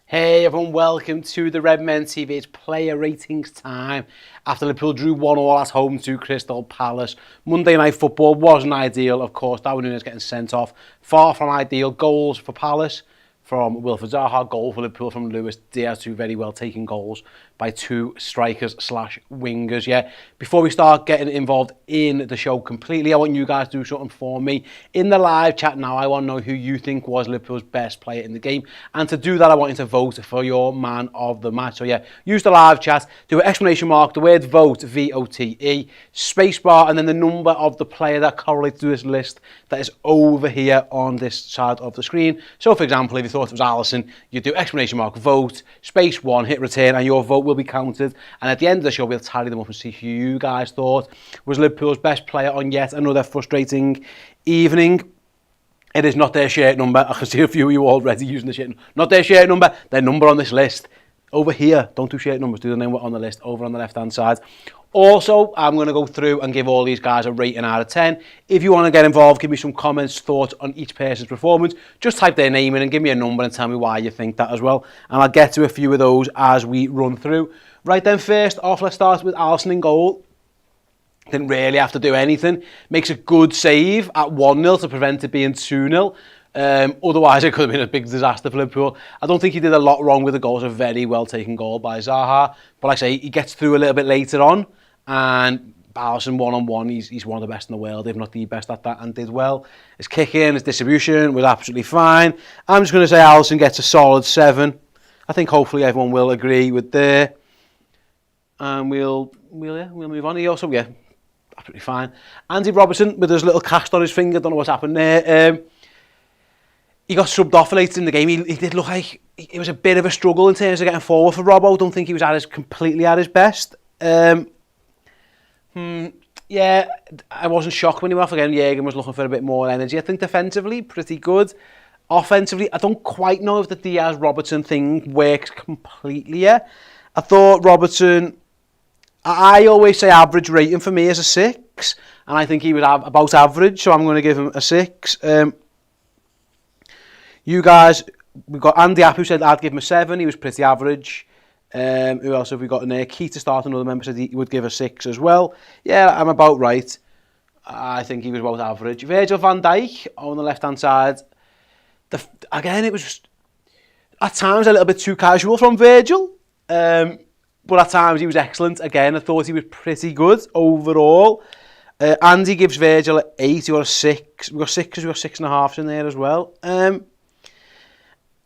Hey everyone, welcome to the Redmen TV. It's player ratings time. After Liverpool drew 1-1 at home to Crystal Palace. Monday night football wasn't ideal, of course. Darwin Nunez getting sent off. Far from ideal. Goals for Palace from Wilfried Zaha, goal for Liverpool from Luis Diaz, two very well taken goals by two strikers slash wingers. Yeah, before we start getting involved in the show completely, I want you guys to do something for me. In the live chat now, I want to know who you think was Liverpool's best player in the game. And to do that, I want you to vote for your man of the match. So yeah, use the live chat, do an exclamation mark, the word vote, V-O-T-E, spacebar, and then the number of the player that correlates to this list that is over here on this side of the screen. So for example, if you thought it was Alisson, you do exclamation mark, vote, space 1, hit return, and your vote will be counted. And at the end of the show, we'll tally them up and see who you guys thought was Liverpool's best player on yet another frustrating evening. It is not their shirt number. I can see a few of you already using the shirt. Not their shirt number, their number on this list. Over here, don't do shirt numbers, do the name on the list, over on the left-hand side. Also, I'm going to go through and give all these guys a rating out of 10. If you want to get involved, give me some comments, thoughts on each person's performance. Just type their name in and give me a number and tell me why you think that as well. And I'll get to a few of those as we run through. Right then, first off, let's start with Alisson in goal. Didn't really have to do anything. Makes a good save at 1-0 to prevent it being 2-0. Otherwise, it could have been a big disaster for Liverpool. I don't think he did a lot wrong with the goal. It was a very well taken goal by Zaha. But like I say, he gets through a little bit later on. And Alisson one-on-one, he's one of the best in the world, if not the best at that, and did well. His kicking, his distribution was absolutely fine. I'm just going to say Alisson gets a solid 7. I think hopefully everyone will agree with there. And we'll move on. He also, absolutely fine. Andy Robertson with his little cast on his finger, don't know what's happened there. He got subbed off later in the game. He did look like it was a bit of a struggle in terms of getting forward for Robbo. Don't think he was completely at his best. Yeah, I wasn't shocked when he went off again. Jürgen was looking for a bit more energy. I think defensively, pretty good. Offensively, I don't quite know if the Diaz-Robertson thing works completely yet. I thought Robertson, I always say average rating for me is a 6. And I think he was about average, so I'm going to give him a 6. You guys, we've got Andy App who said I'd give him a 7. He was pretty average. Who else have we got in there? Keith to start, another member said he would give a 6 as well. Yeah, I'm about right. I think he was about average. Virgil van Dijk on the left-hand side. Again, it was at times a little bit too casual from Virgil. But at times he was excellent. Again, I thought he was pretty good overall. Andy gives Virgil an 8 or a 6. We've got 6s, we've got 6.5s in there as well.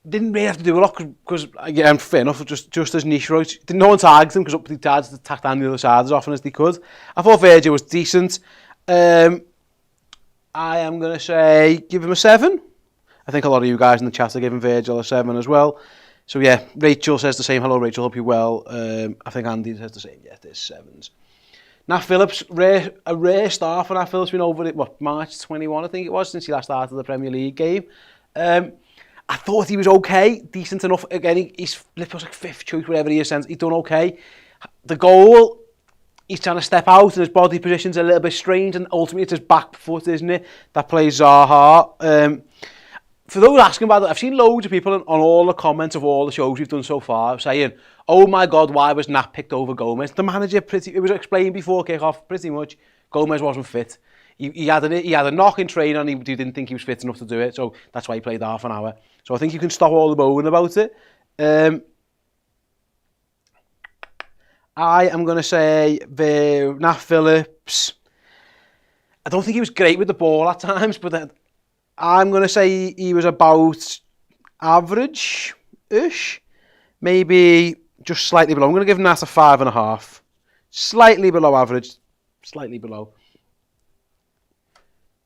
Didn't really have to do a lot because again, fair enough, just as niche right. No one tagged him because they tried to attack down the other side as often as they could. I thought Virgil was decent. I am going to say give him a 7. I think a lot of you guys in the chat are giving Virgil a 7 as well. So yeah, Rachel says the same. Hello Rachel, hope you're well. I think Andy says the same. Yeah, there's 7s. Nat Phillips, a rare start for Nat Phillips. Been over it, March 21 I think it was, since he last started the Premier League game. I thought he was okay, decent enough. Again, he's Liverpool's like 5th choice, whatever he is. He's done okay. The goal, he's trying to step out and his body position's a little bit strange, and ultimately it's his back foot, isn't it, that plays Zaha. For those asking about it, I've seen loads of people on all the comments of all the shows we've done so far saying, oh my God, why was Nat picked over Gomez? The manager, it was explained before kick-off, pretty much, Gomez wasn't fit. He had a knock in training and he didn't think he was fit enough to do it, so that's why he played half an hour. So I think you can stop all the moaning about it. I am going to say Nat Phillips. I don't think he was great with the ball at times, but I'm going to say he was about average-ish. Maybe just slightly below. I'm going to give Nat a 5.5. Slightly below average. Slightly below.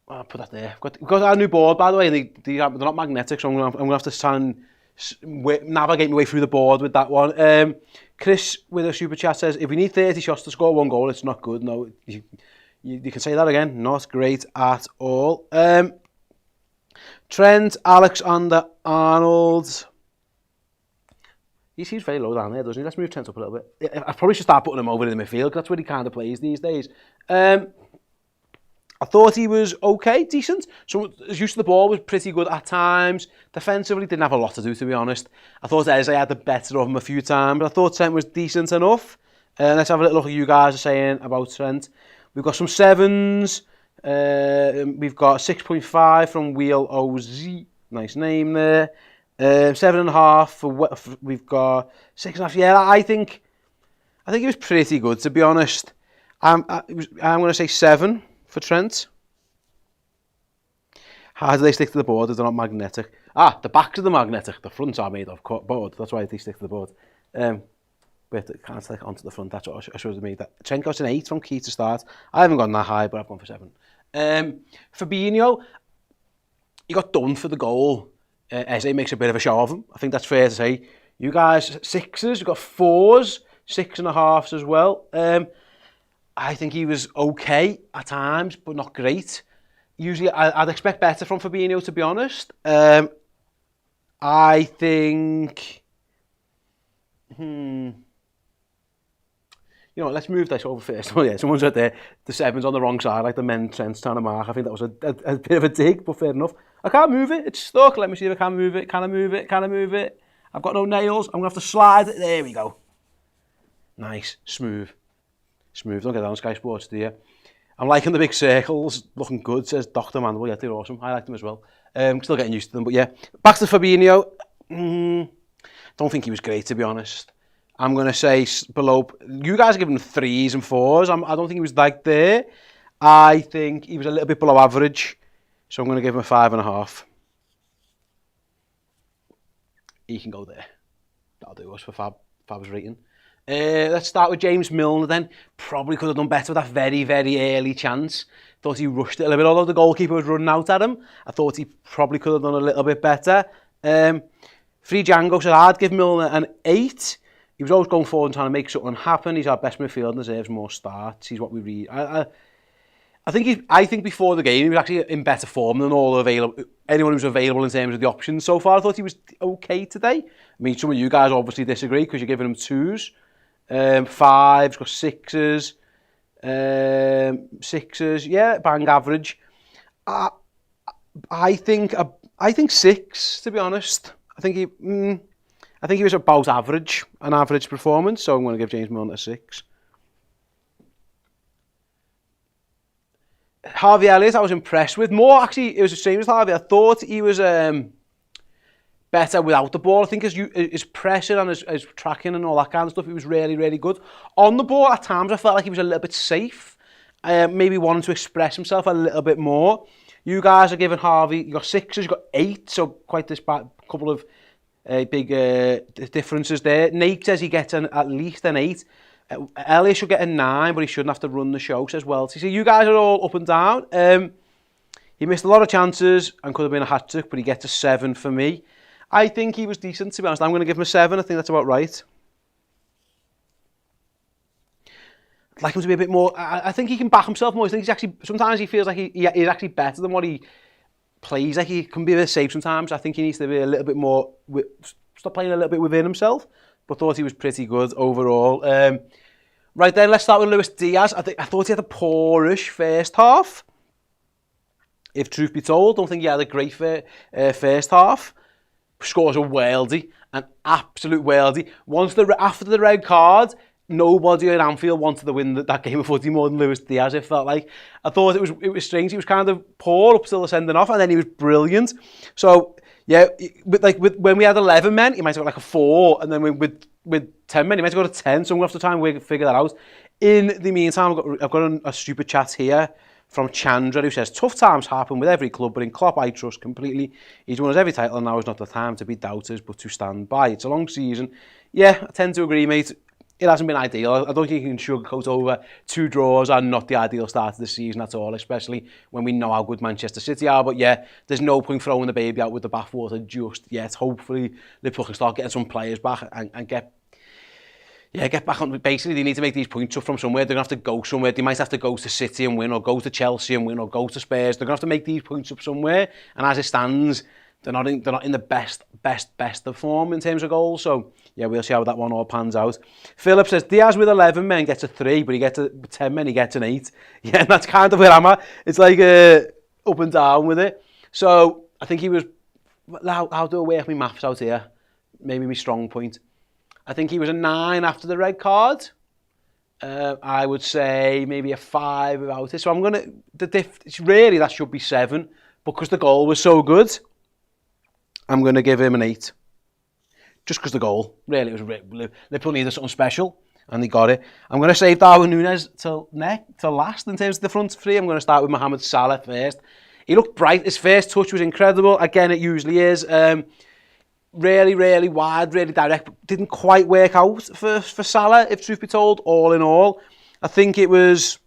I'll put that there. We've got our new board, by the way. They're not magnetic, so I'm going to have to try and navigate my way through the board with that one. Chris with a super chat says, if we need 30 shots to score 1 goal, it's not good. No, you can say that again. Not great at all. Trent Alexander-Arnold. He seems very low down there, doesn't he? Let's move Trent up a little bit. I probably should start putting him over in the midfield, because that's where he kind of plays these days. I thought he was okay, decent. So his use of the ball was pretty good at times. Defensively, didn't have a lot to do, to be honest. I thought Eze had the better of him a few times. I thought Trent was decent enough. Let's have a little look at what you guys are saying about Trent. We've got some 7s. We've got 6.5 from Wheel OZ. Nice name there. 7.5 for we've got 6.5. Yeah, I think he was pretty good, to be honest. I'm going to say 7 for Trent. How do they stick to the board if they're not magnetic? The backs of the magnetic. The fronts are made of board. That's why they stick to the board. But it can't stick onto the front. That's what I should have made. Trent got an 8 from key to start. I haven't gone that high, but I've gone for 7. Fabinho, he got done for the goal. Eze makes a bit of a show of him. I think that's fair to say. You guys, 6s, you've got 4s, 6.5s as well. I think he was okay at times, but not great. Usually, I'd expect better from Fabinho, to be honest. I think... You know, let's move this over first. Oh yeah, someone's right there. The 7's on the wrong side, like the men Trent's trying to mark. I think that was a bit of a dig, but fair enough. I can't move it. It's stuck. Let me see if I can move it. Can I move it? Can I move it? I've got no nails. I'm going to have to slide it. There we go. Nice. Smooth. Smooth. Don't get that on Sky Sports, do you? I'm liking the big circles. Looking good, says Dr. Mandel. Yeah, they're awesome. I like them as well. Still getting used to them, but yeah. Back to Fabinho. Don't think he was great, to be honest. I'm going to say below... You guys are giving him 3s and 4s. I don't think he was like there. I think he was a little bit below average. So I'm going to give him a 5.5. He can go there. That'll do us for Fab's rating. Let's start with James Milner then. Probably could have done better with that very, very early chance. Thought he rushed it a little bit. Although the goalkeeper was running out at him, I thought he probably could have done a little bit better. Free Django said I'd give Milner an 8. He was always going forward and trying to make something happen. He's our best midfielder and deserves more starts. He's what we read. I think before the game he was actually in better form than anyone who's available in terms of the options so far. I thought he was okay today. I mean, some of you guys obviously disagree because you're giving him 2s, 5s, got 6s, 6s. Yeah, bang average. I think 6, to be honest. I think he was about average, an average performance, so I'm going to give James Milner a 6. Harvey Elliott, I was impressed with. More, actually, it was the same as Harvey. I thought he was better without the ball. I think his pressure and his tracking and all that kind of stuff, he was really, really good. On the ball, at times, I felt like he was a little bit safe. Maybe wanting to express himself a little bit more. You guys are giving Harvey, you got 6s, you got 8, so quite this couple of big differences there. Nate says he gets at least an 8. Elliot should get a 9, but he shouldn't have to run the show, says Welty. So you guys are all up and down. He missed a lot of chances and could have been a hat-trick, but he gets a 7 for me. I think he was decent, to be honest. I'm going to give him a 7. I think that's about right. I'd like him to be a bit more... I think he can back himself more. I think he's actually... Sometimes he feels like he's actually better than what he plays. Like he can be a bit safe sometimes. I think he needs to be a little bit more... Stop playing a little bit within himself. But thought he was pretty good overall. Right then, let's start with Luis Diaz. I thought he had a poorish first half. If truth be told, don't think he had a great first half. Scores a worldie, an absolute worldie. After the red card, nobody at Anfield wanted to win that game of footy more than Luis Diaz. It felt like. I thought it was strange. He was kind of poor up till the sending off, and then he was brilliant. So. Yeah, when we had 11 men, he might have got like a 4, and then with 10 men, he might have got a 10. So I'm going to have to try and figure that out. In the meantime, I've got a stupid chat here from Chandra who says, tough times happen with every club, but in Klopp I trust completely. He's won us every title, and now is not the time to be doubters, but to stand by. It's a long season. Yeah, I tend to agree, mate. It hasn't been ideal. I don't think you can sugarcoat over 2 draws and not the ideal start of the season at all, especially when we know how good Manchester City are. But yeah, there's no point throwing the baby out with the bathwater just yet. Hopefully, Liverpool can start getting some players back and get back on. Basically, they need to make these points up from somewhere. They're going to have to go somewhere. They might have to go to City and win, or go to Chelsea and win, or go to Spurs. They're going to have to make these points up somewhere. And as it stands, they're not in the best of form in terms of goals. So yeah, we'll see how that one all pans out. Philip says, Diaz with 11 men gets a 3, but he gets a 10 men, he gets an 8. Yeah, and that's kind of where I'm at. It's like up and down with it. So I think he was, how do I work my maths out here? Maybe my strong point. I think he was a 9 after the red card. I would say maybe a 5 without it. So I'm going to, really that should be 7, because the goal was so good. I'm going to give him an 8. Just because the goal, really, it was Liverpool needed something special, and they got it. I'm going to save Darwin Nunez till last in terms of the front three. I'm going to start with Mohamed Salah first. He looked bright. His first touch was incredible. Again, it usually is. Really, really wide, really direct. Didn't quite work out for Salah, if truth be told, all in all. I think it was...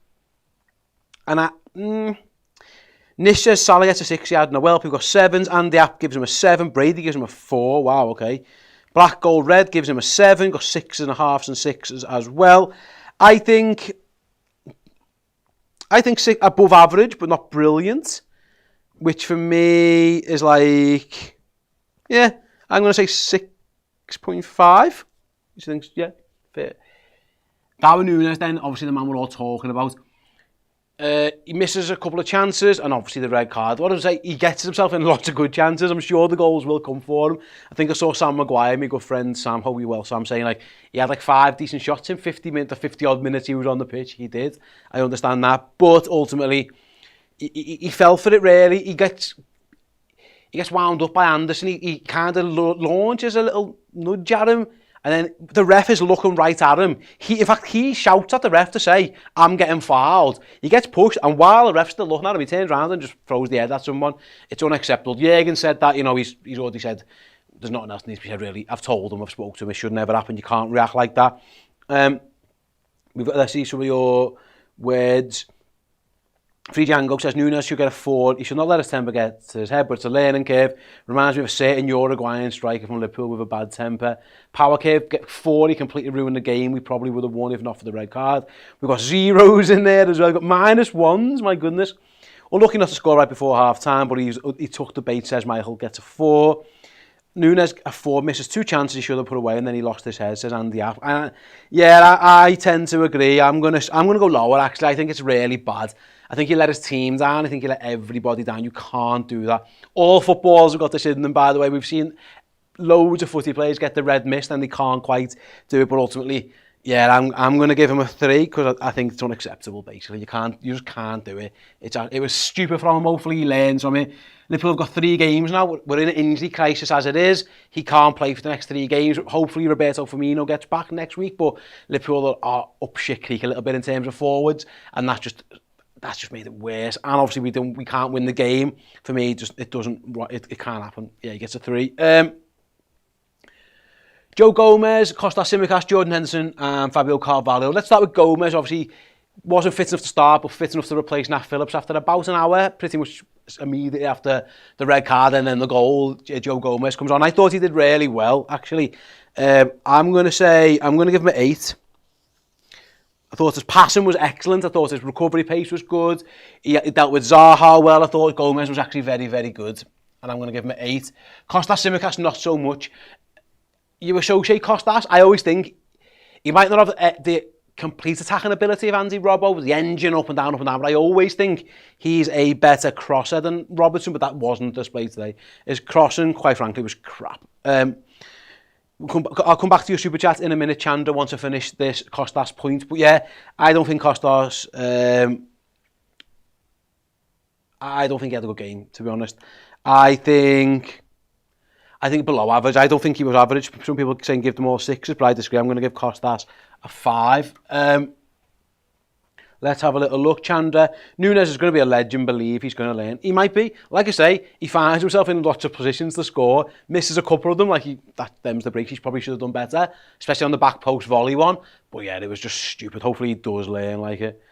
Nish says Salah gets a 6, he had no help. We've got 7s. Andy App gives him a 7. Brady gives him a 4. Wow, okay. Black, Gold, Red gives him a 7. Got 6.5 and 6s as well. I think 6 above average, but not brilliant. Which for me is like... Yeah, I'm going to say 6.5. Which I think, yeah, fair. Darwin Nunez then, obviously the man we're all talking about. He misses a couple of chances, and obviously the red card. What I would say, he gets himself in lots of good chances. I'm sure the goals will come for him. I think I saw Sam Maguire, my good friend Sam, hope you well, Sam, saying like he had like 5 decent shots in 50 odd minutes he was on the pitch. He did. I understand that, but ultimately he fell for it. Really, he gets wound up by Anderson. He kind of launches a little nudge at him. And then the ref is looking right at him. In fact, he shouts at the ref to say, I'm getting fouled. He gets pushed, and while the ref's still looking at him, he turns around and just throws the head at someone. It's unacceptable. Jürgen said that, he's already said, there's nothing else that needs to be said, really. I've told him, I've spoken to him, it should never happen. You can't react like that. Let's see some of your words. Free Django says Nunez should get a 4. He should not let his temper get to his head, but it's a learning curve. Reminds me of a certain Uruguayan striker from Liverpool with a bad temper. Power curve, get 4. He completely ruined the game. We probably would have won if not for the red card. We've got 0s in there as well. We've got -1s, my goodness. Unlucky not to score right before half time, but he took the bait, says Michael, gets a 4. Nunez, a 4, misses 2 chances he should have put away, and then he lost his head, says Andy App. I tend to agree. I'm gonna go lower, actually. I think it's really bad. I think he let his team down. I think he let everybody down. You can't do that. All footballers have got this in them, by the way. We've seen loads of footy players get the red mist and they can't quite do it. But ultimately, yeah, I'm going to give him a 3 because I think it's unacceptable, basically. You just can't do it. It was stupid from him. Hopefully he learns from it. Liverpool have got 3 games now. We're in an injury crisis as it is. He can't play for the next 3 games. Hopefully Roberto Firmino gets back next week. But Liverpool are up shit creek a little bit in terms of forwards. And that's just made it worse. And obviously we can't win the game. For me, it can't happen. Yeah, he gets a 3. Joe Gomez, Costa Simicas, Jordan Henderson and Fabio Carvalho. Let's start with Gomez. Obviously, wasn't fit enough to start, but fit enough to replace Nat Phillips after about an hour, pretty much immediately after the red card and then the goal. Joe Gomez comes on. I thought he did really well, actually. I'm going to give him an 8. I thought his passing was excellent. I thought his recovery pace was good. He dealt with Zaha well. I thought Gomez was actually very, very good. And I'm going to give him an 8. Kostas Tsimikas, not so much. You associate Kostas, I always think he might not have the complete attacking ability of Andy Robbo, with the engine up and down, but I always think he's a better crosser than Robertson, but that wasn't displayed today. His crossing, quite frankly, was crap. I'll come back to your super chat in a minute. Chandra wants to finish this Kostas point, but yeah, I don't think Kostas. I don't think he had a good game, to be honest. I think below average. I don't think he was average. Some people are saying give them all 6s, but I disagree. I'm going to give Kostas a 5. Let's have a little look. Chandra. Nunez is going to be a legend, believe he's going to learn. He might be. Like I say, he finds himself in lots of positions to score, misses a couple of them, them's the breaks. He probably should have done better, especially on the back post volley one. But yeah, it was just stupid. Hopefully he does learn like it.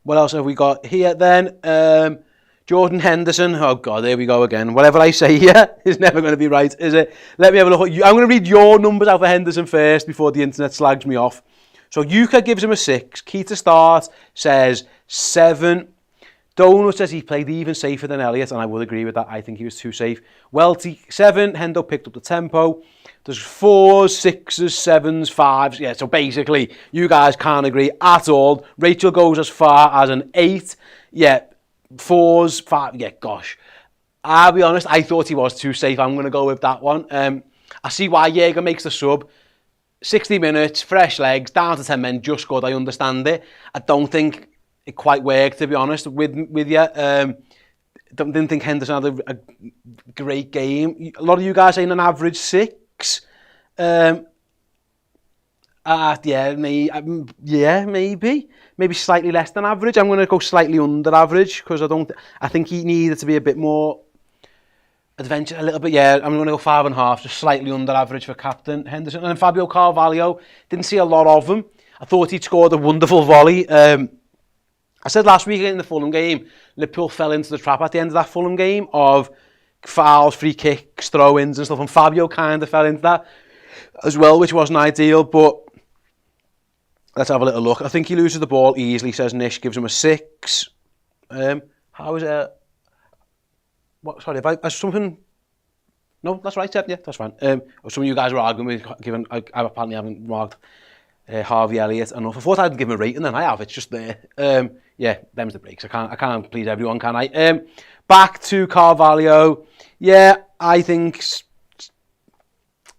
What else have we got here then? Jordan Henderson. Oh God, there we go again. Whatever I say here is never going to be right, is it? Let me have a look at you. I'm going to read your numbers out for Henderson first before the internet slags me off. So Yuka gives him a 6. Key to start says 7. Donut says he played even safer than Elliott, and I would agree with that. I think he was too safe. Welty, 7. Hendo picked up the tempo. There's 4s, 6s, 7s, 5s. Yeah, so basically, you guys can't agree at all. Rachel goes as far as an 8. Yeah, 4s, 5. Yeah, gosh. I'll be honest, I thought he was too safe. I'm going to go with that one. I see why Jaeger makes the sub. 60 minutes, fresh legs, down to 10 men, just good. I understand it. I don't think it quite worked, to be honest, with you. Didn't think Henderson had a great game. A lot of you guys saying an average 6. Yeah, maybe slightly less than average. I'm going to go slightly under average because I think he needed to be a bit more adventure, a little bit. Yeah, I'm going to go 5.5, just slightly under average for captain Henderson. And Fabio Carvalho, didn't see a lot of him. I thought he'd scored a wonderful volley. I said last week in the Fulham game, Liverpool fell into the trap at the end of that Fulham game of fouls, free kicks, throw-ins and stuff, and Fabio kind of fell into that as well, which wasn't ideal, but let's have a little look. I think he loses the ball easily, says Nish, gives him a 6. How is it? What? Sorry, if I something... No, that's right, yeah, that's fine. Some of you guys were arguing with, I apparently haven't marked Harvey Elliott enough. I thought I'd give him a rating, and I have, it's just there. Yeah, them's the breaks. I can't please everyone, can I? Back to Carvalho. Yeah, I think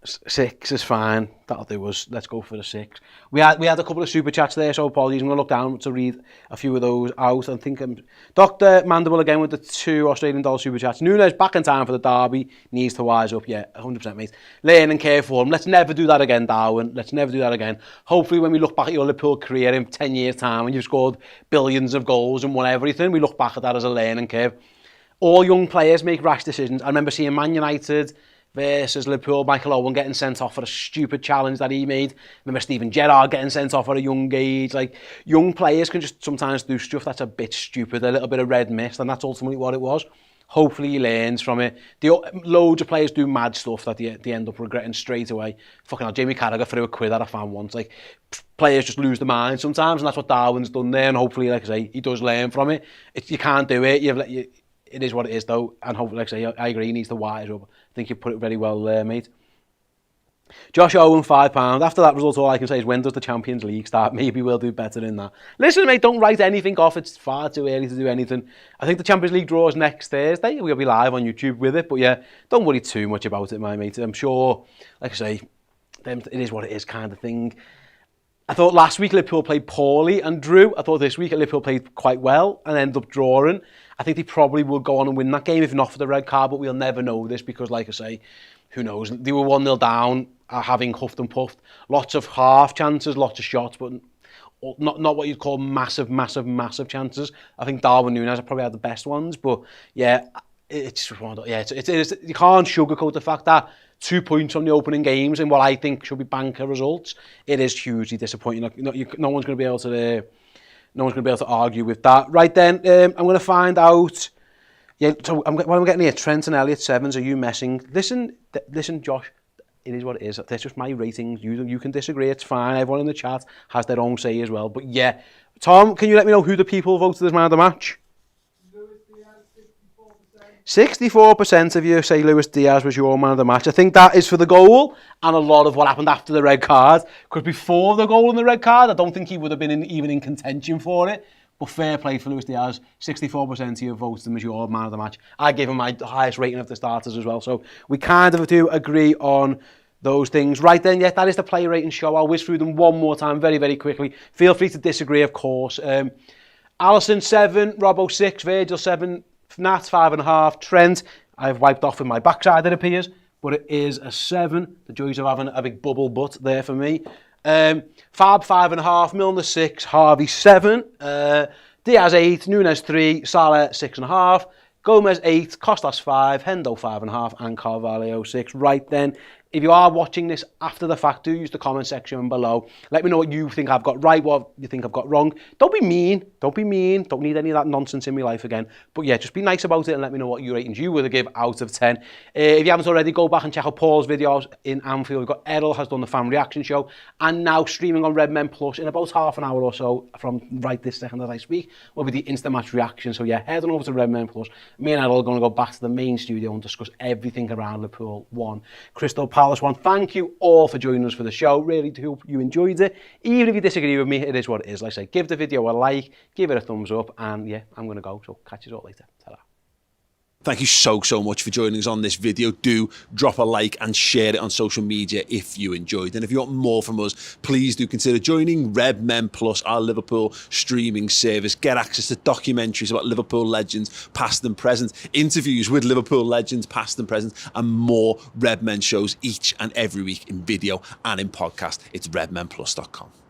6 is fine. That'll do us. Let's go for the 6. We had a couple of super chats there, so apologies. I'm going to look down to read a few of those out. I think Dr. Mandible again with the 2 Australian dollar super chats. Nunez back in time for the derby. Needs to wise up. Yeah, 100% mate. Learn and care for him. Let's never do that again, Darwin. Let's never do that again. Hopefully when we look back at your Liverpool career in 10 years' time when you've scored billions of goals and won everything, we look back at that as a learning curve. All young players make rash decisions. I remember seeing Man United versus Liverpool, Michael Owen getting sent off for a stupid challenge that he made. Remember Steven Gerrard getting sent off at a young age. Like, young players can just sometimes do stuff that's a bit stupid, a little bit of red mist, and that's ultimately what it was. Hopefully he learns from it. Loads of players do mad stuff that they end up regretting straight away. Fucking hell, Jamie Carragher threw a quid at a fan once. Like, players just lose their mind sometimes, and that's what Darwin's done there, and hopefully, like I say, he does learn from it. You can't do it. It is what it is, though, and hopefully, like I say, I agree, he needs to wise up. I think you put it very well there, mate. Josh Owen, £5. After that result, all I can say is, when does the Champions League start? Maybe we'll do better in that. Listen, mate, don't write anything off. It's far too early to do anything. I think the Champions League draws next Thursday. We'll be live on YouTube with it. But yeah, don't worry too much about it, my mate. I'm sure, like I say, it is what it is kind of thing. I thought last week Liverpool played poorly and drew. I thought this week Liverpool played quite well and ended up drawing. I think they probably will go on and win that game if not for the red card, but we'll never know this because, like I say, who knows? They were 1-0 down, having huffed and puffed. Lots of half chances, lots of shots, but not what you'd call massive chances. I think Darwin Nunez probably had the best ones, but yeah, it's just one of the, yeah, it is. You can't sugarcoat the fact that 2 points from the opening games in what I think should be banker results. It is hugely disappointing. No one's going to be able to. No one's going to be able to argue with that. Right then, I'm going to find out. Yeah, so what I'm getting here, Trent and Elliott 7s. Are you messing? Listen, Josh. It is what it is. That's just my ratings. You can disagree. It's fine. Everyone in the chat has their own say as well. But yeah, Tom, can you let me know who the people voted as man of the match? Luis Diaz, 64% of you say Luis Diaz was your man of the match. I think that is for the goal and a lot of what happened after the red card. Because before the goal and the red card, I don't think he would have been even in contention for it. But fair play for Luis Diaz. 64% of you voted him as your man of the match. I gave him my highest rating of the starters as well. So we kind of do agree on those things. Right then, yeah, that is the player rating show. I'll whiz through them one more time very, very quickly. Feel free to disagree, of course. Alisson 7, Robbo 6, Virgil 7, Nat 5.5, Trent, I've wiped off in my backside, it appears, but it is a 7. The joys of having a big bubble butt there for me. Fab 5.5, Milner 6, Harvey 7, Diaz 8, Nunez 3, Salah 6.5, Gomez 8, Costas 5, Hendo 5.5, and Carvalho 6. Right then, If you are watching this after the fact, do use the comment section below. Let me know what you think I've got right, what you think I've got wrong. Don't be mean. Don't be mean. Don't need any of that nonsense in my life again. But yeah, just be nice about it and let me know what your ratings you would give out of 10. If you haven't already, go back and check out Paul's videos in Anfield. We've got Errol has done the fan reaction show and now streaming on Redmen Plus in about half an hour or so from right this second as I speak will be the instant match reaction. So yeah, head on over to Redmen Plus. Me and Errol are going to go back to the main studio and discuss everything around Liverpool 1, Crystal Palace 1. Thank you all for joining us for the show. Really do hope you enjoyed it. Even if you disagree with me, it is what it is. Like I say, give the video a like, give it a thumbs up, and yeah, I'm going to go. So catch you all later. Ta-ra. Thank you so much for joining us on this video. Do drop a like and share it on social media if you enjoyed. And if you want more from us, please do consider joining Redmen Plus, our Liverpool streaming service. Get access to documentaries about Liverpool legends, past and present, interviews with Liverpool legends, past and present, and more Redmen shows each and every week in video and in podcast. It's redmenplus.com.